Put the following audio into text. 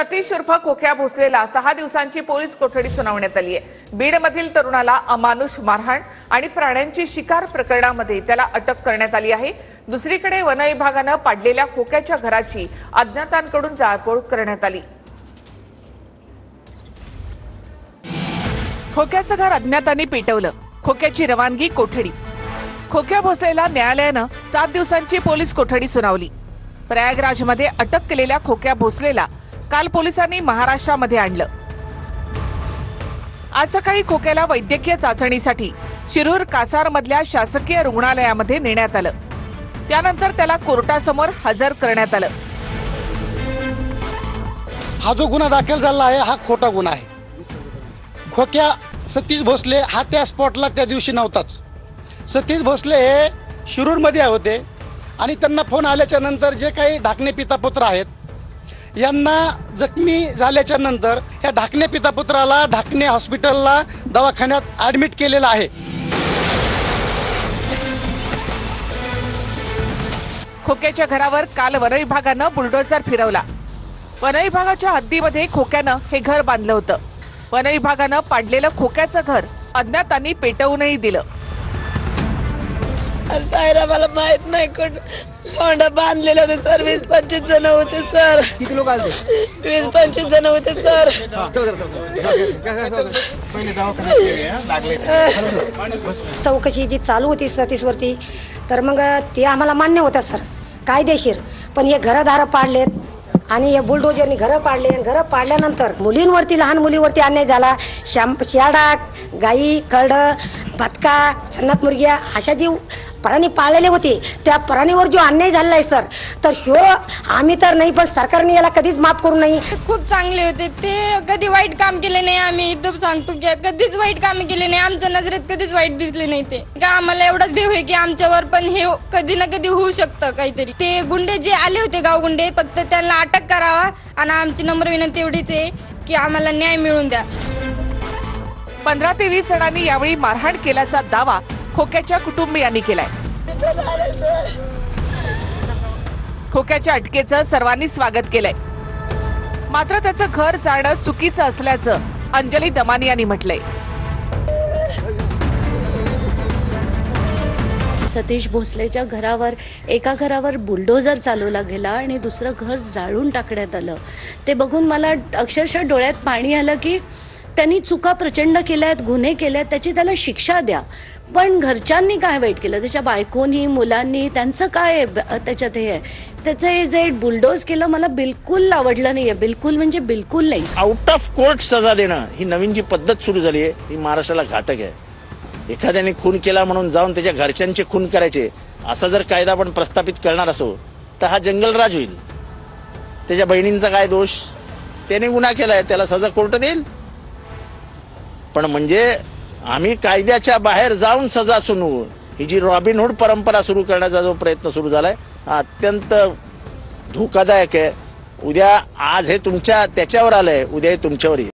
सतीश उर्फ खोक्या भोसलेला 6 दिवसांची पोलीस कोठडी सुनावण्यात आली आहे। बीडमधील तरुणाला अमानुष मारहाण आणि प्राण्यांची शिकार प्रकरणामध्ये त्याला अटक करण्यात आली आहे। दुसरीकडे वन विभागाने पाडलेल्या खोक्याच्या घराची अज्ञातांकडून जाळपोळ करण्यात आली। खोक्याचं घर अज्ञातांनी पेटवलं, खोक्याची रवानगी कोठडी। खोक्या भोसलेला न्यायालयानं 7 दिवसांची पोलीस कोठडी सुनावली। प्रयागराजमध्ये अटक केलेल्या खोक्या भोसलेला काल पोलिसांनी महाराष्ट्रामध्ये आणलं। आज सकाळी खोक्याला वैद्यकीय चाचणीसाठी शिरूर कासारमधल्या शासकीय रुग्णालयामध्ये नेण्यात आलं। त्यानंतर त्याला कोर्टासमोर हजर करण्यात आलं। हा जो गुन्हा दाखल झाला आहे हा खोटा गुन्हा आहे। खोक्या सतीश भोसले हा त्या स्पॉटला त्या दिवशी नव्हताच। सतीश भोसले हे शिरूरमध्ये होते आणि त्यांना फोन आल्याच्या नंतर जे काही ढाकणे पितापुत्र आहेत यांना जखमी झाल्याच्या नंतर या ढाकणे पितापुत्राला ढाकणे हॉस्पिटलला दवाखान्यात ॲडमिट केलेलं आहे। खोक्याच्या घरावर काल वन विभागानं बुलडोझर फिरवला। वन विभागाच्या हद्दीमध्ये खोक्यानं हे घर बांधलं होतं। वन विभागानं पाडलेलं खोक्याचं घर अज्ञातांनी पेटवूनही दिलं। सायरा मला माहित नाही कोण तोंडा बांधलेले होते सर। 20-25 जण होते सर। किती लोक आले? 20-25 जण होते सर। चौकशी जी चालू होती सतीशवरती तर मग ते आम्हाला मान्य होतं सर कायदेशीर, पण हे घरदार पाडलेत आणि हे बुलडोजरनी घरं पाडले। घरं पाडल्यानंतर मुलींवरती, लहान मुलीवरती अन्याय झाला। शेळा, गाई, करडं, बदका, सन्नात मुर्ग्या अशा जी प्राणी पाळलेले होते त्या प्राणीवर जो अन्याय झालेला आहे सर, तर ह्यो आम्ही तर नाही पण सरकारने याला कधीच माफ करू नये। खूप चांगले होते ते, कधी वाईट काम केले नाही। आम्ही इथं सांगतो की कधीच वाईट काम केले नाही, आमच्या नजरेत कधीच वाईट दिसले नाही। ते का आम्हाला एवढाच भीव आहे की आमच्यावर पण हे कधी ना कधी होऊ शकतं काहीतरी। ते गुंडे जे आले होते, गाव गुंडे, फक्त त्यांना अटक करावा आणि आमची नम्र विनंती एवढीच आहे की आम्हाला न्याय मिळवून द्या। 15 ते 20 जणांनी यावेळी मारहाण केल्याचा दावा खोक्याच्या कुटुंबियांनी केलाय। खोक्याच्या अटकेचं सर्वांनी स्वागत केलंय, मात्र त्याचं घर जाणं चुकीचं असल्याचं अंजली दमानी यांनी म्हटलंय। सतीश भोसलेच्या घरावर, एका घरावर बुलडोझर चालवला गेला आणि दुसरं घर जाळून टाकण्यात आलं। ते बघून मला अक्षरशः डोळ्यात पाणी आलं की त्यांनी चुका प्रचंड केल्यात, गुन्हे केल्यात, त्याची त्याला शिक्षा द्या। पण घरच्यांनी काय वाईट केलं, त्याच्या बायकोनी, मुलांनी, त्यांचं काय त्याच्यात हे आहे, त्याचं हे जे बुलडोज केलं मला बिलकुल आवडलं नाही आहे, बिलकुल म्हणजे बिलकुल नाही। आउट ऑफ कोर्ट सजा देणं ही नवीन जी पद्धत सुरू झाली आहे ही महाराष्ट्राला घातक आहे। एखाद्याने खून केला म्हणून जाऊन त्याच्या घरच्यांचे खून करायचे असा जर कायदा आपण प्रस्थापित करणार असो तर हा जंगलराज होईल। त्याच्या बहिणींचा काय दोष, त्याने गुन्हा केलाय, त्याला सजा कोर्ट देईल। पण म्हणजे आम्ही कायद्याच्या बाहेर जाऊन सजा सुनवू ही जी रॉबिनहूड परंपरा सुरू करण्याचा जो प्रयत्न सुरू झालाय हा अत्यंत धोकादायक आहे। आज हे तुमच्या त्याच्यावर आलंय, उद्या हे तुमच्यावर येईल।